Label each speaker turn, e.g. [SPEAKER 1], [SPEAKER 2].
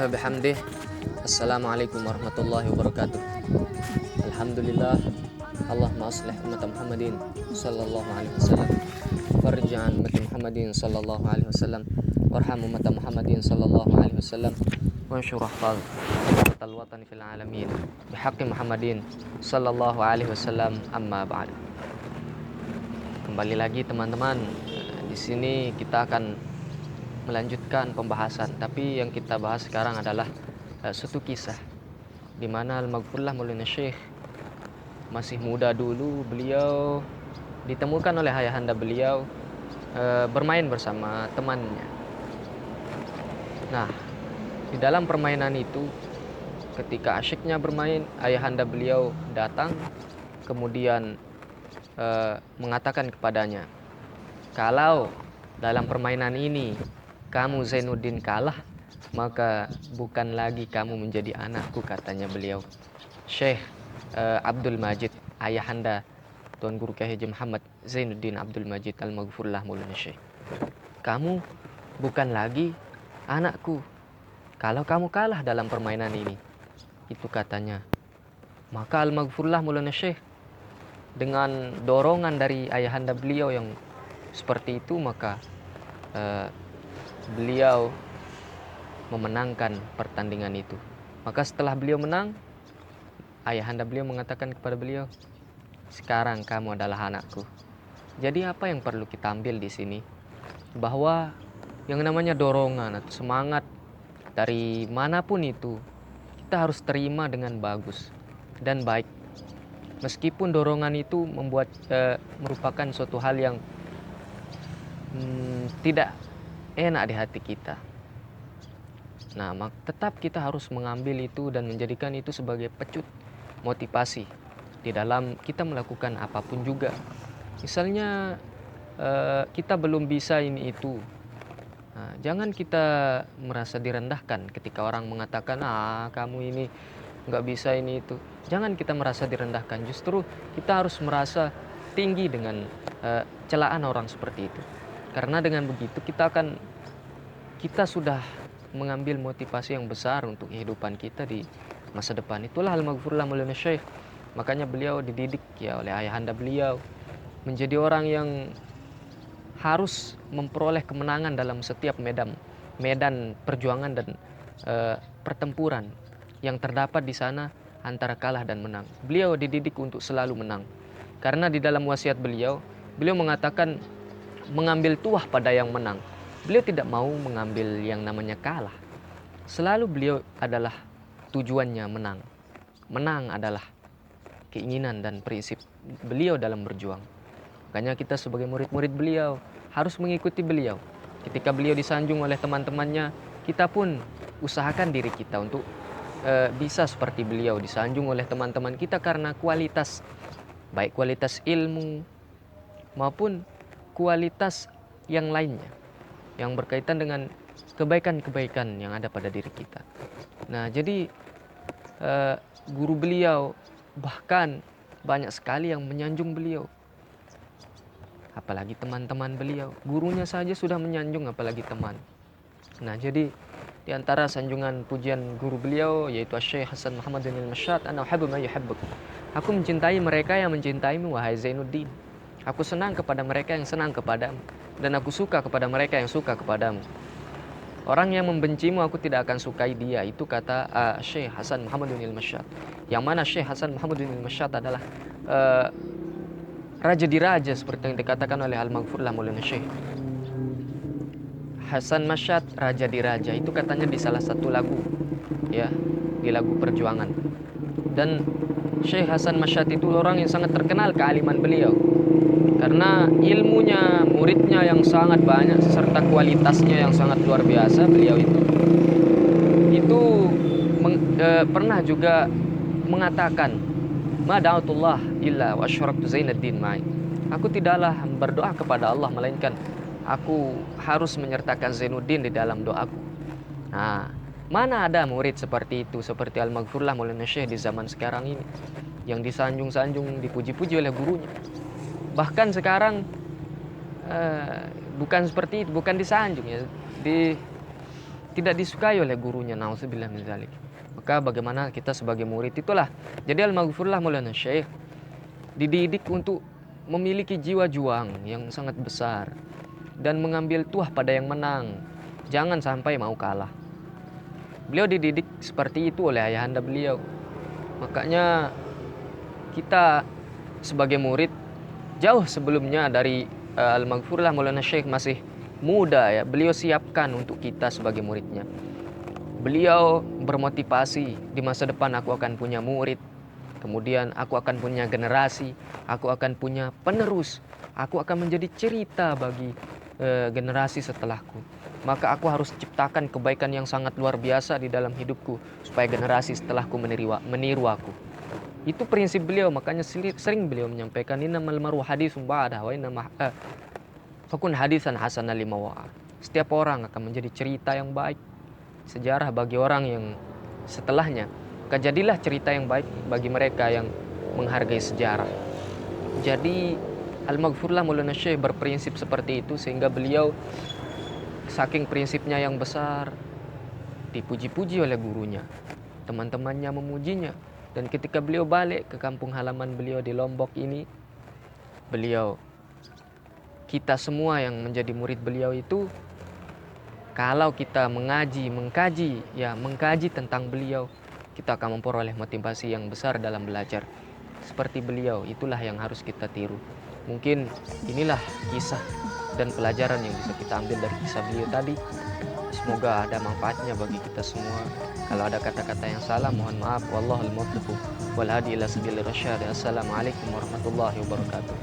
[SPEAKER 1] Subhanallah wa bihamdih. Assalamualaikum warahmatullahi wabarakatuh. Alhamdulillah. Allahumma aslih umat Muhammadin sallallahu alaihi wasallam. Farij an umat Muhammadin sallallahu alaihi wasallam. Warham umat Muhammadin sallallahu alaihi wasallam. Wansyur ahfal watan fil alamin. Bihaqqi Muhammadin sallallahu alaihi wasallam, amma ba'd. Kembali lagi teman-teman. Di sini kita akan melanjutkan pembahasan, tapi yang kita bahas sekarang adalah suatu kisah di mana Al-Maghfurlah Maulana Syekh masih muda dulu, beliau ditemukan oleh ayahanda beliau bermain bersama temannya. Nah, di dalam permainan itu ketika asyiknya bermain, ayahanda beliau datang kemudian mengatakan kepadanya, kalau dalam permainan ini kamu Zainuddin kalah, maka bukan lagi kamu menjadi anakku, katanya beliau. Syekh Abdul Majid, ayahanda Tuan Guru Kyai Haji Muhammad Zainuddin Abdul Majid Al-Maghfurlah Maulana Syekh. Kamu bukan lagi anakku kalau kamu kalah dalam permainan ini. Itu katanya. Maka Al-Maghfurlah Maulana Syekh dengan dorongan dari ayahanda beliau yang seperti itu, maka beliau memenangkan pertandingan itu. Maka setelah beliau menang, ayahanda beliau mengatakan kepada beliau, sekarang kamu adalah anakku. Jadi apa yang perlu kita ambil di sini? Bahwa yang namanya dorongan atau semangat dari manapun itu, kita harus terima dengan bagus dan baik. Meskipun dorongan itu merupakan suatu hal yang tidak enak di hati kita. Nah, tetap kita harus mengambil itu dan menjadikan itu sebagai pecut motivasi di dalam kita melakukan apapun juga. Misalnya kita belum bisa ini itu. Nah, jangan kita merasa direndahkan ketika orang mengatakan, kamu ini nggak bisa ini itu. Jangan kita merasa direndahkan. Justru kita harus merasa tinggi dengan celaan orang seperti itu. Karena dengan begitu kita sudah mengambil motivasi yang besar untuk kehidupan kita di masa depan. Itulah Al-Maghfurlah Maulana Syekh. Makanya beliau dididik ya oleh ayahanda beliau menjadi orang yang harus memperoleh kemenangan dalam setiap medan perjuangan dan pertempuran yang terdapat di sana antara kalah dan menang. Beliau dididik untuk selalu menang. Karena di dalam wasiat beliau mengatakan mengambil tuah pada yang menang. Beliau tidak mau mengambil yang namanya kalah. Selalu beliau adalah tujuannya menang. Menang adalah keinginan dan prinsip beliau dalam berjuang. Makanya kita sebagai murid-murid beliau harus mengikuti beliau. Ketika beliau disanjung oleh teman-temannya, kita pun usahakan diri kita untuk bisa seperti beliau, disanjung oleh teman-teman kita karena kualitas, baik kualitas ilmu maupun kualitas yang lainnya yang berkaitan dengan kebaikan-kebaikan yang ada pada diri kita. Nah, jadi guru beliau bahkan banyak sekali yang menyanjung beliau. Apalagi teman-teman beliau. Gurunya saja sudah menyanjung, apalagi teman. Nah, jadi di antara sanjungan pujian guru beliau yaitu Syekh Hasan Muhammad Zainul Masyad, ana uhibbu man yuhibbuk. Aku mencintai mereka yang mencintaimu, wahai Zainuddin. Aku senang kepada mereka yang senang kepadamu, dan aku suka kepada mereka yang suka kepadamu. Orang yang membencimu aku tidak akan sukai dia. Itu kata Syekh Hasan Muhammadunil Masyad. Yang mana Syekh Hasan Muhammadunil Masyad adalah raja di raja seperti yang dikatakan oleh Al-Maghfurlah Maulana Syekh. Hasan Masyad, raja di raja, itu katanya di salah satu lagu, ya, di lagu perjuangan. Dan Syekh Hasan Masyad itu orang yang sangat terkenal kealiman beliau. Karena ilmunya, muridnya yang sangat banyak serta kualitasnya yang sangat luar biasa, beliau itu pernah juga mengatakan, ma da'atullah illa wa asyraktu Zainuddin ma'i. Aku tidaklah berdoa kepada Allah melainkan aku harus menyertakan Zainuddin di dalam doaku. Nah, mana ada murid seperti itu, seperti Al-Maghfurlah Maulana Syekh di zaman sekarang ini, yang disanjung-sanjung, dipuji-puji oleh gurunya. Bahkan sekarang bukan seperti itu, bukan disanjung ya, tidak disukai oleh gurunya, nauzubillah min dzalik. Maka bagaimana kita sebagai murid itulah. Jadi Al-Maghfurlah Maulana Syekh dididik untuk memiliki jiwa juang yang sangat besar dan mengambil tuah pada yang menang. Jangan sampai mau kalah. Beliau dididik seperti itu oleh ayahanda beliau. Makanya kita sebagai murid jauh sebelumnya dari Al-Maghfurlah Maulana Syekh masih muda ya, beliau siapkan untuk kita sebagai muridnya. Beliau bermotivasi, di masa depan aku akan punya murid, kemudian aku akan punya generasi, aku akan punya penerus, aku akan menjadi cerita bagi generasi setelahku. Maka aku harus ciptakan kebaikan yang sangat luar biasa di dalam hidupku supaya generasi setelahku meniru aku. Itu prinsip beliau, makanya sering beliau menyampaikan innamal maru hadisun ba'dah wa innama fakun hadisan hasanah lima wa'a. Setiap orang akan menjadi cerita yang baik, sejarah bagi orang yang setelahnya. Maka jadilah cerita yang baik bagi mereka yang menghargai sejarah. Jadi Al-Maghfurlah Maulana Syekh berprinsip seperti itu, sehingga beliau saking prinsipnya yang besar dipuji-puji oleh gurunya, teman-temannya memujinya. Dan ketika beliau balik ke kampung halaman beliau di Lombok ini, kita semua yang menjadi murid beliau itu, kalau kita mengkaji tentang beliau, kita akan memperoleh motivasi yang besar dalam belajar. Seperti beliau, itulah yang harus kita tiru. Mungkin inilah kisah dan pelajaran yang bisa kita ambil dari kisah beliau tadi. Semoga ada manfaatnya bagi kita semua. Kalau ada kata-kata yang salah, mohon maaf. Wallahul muwaffiq wal hadi ila sabilir rasyad. Assalamualaikum warahmatullahi wabarakatuh.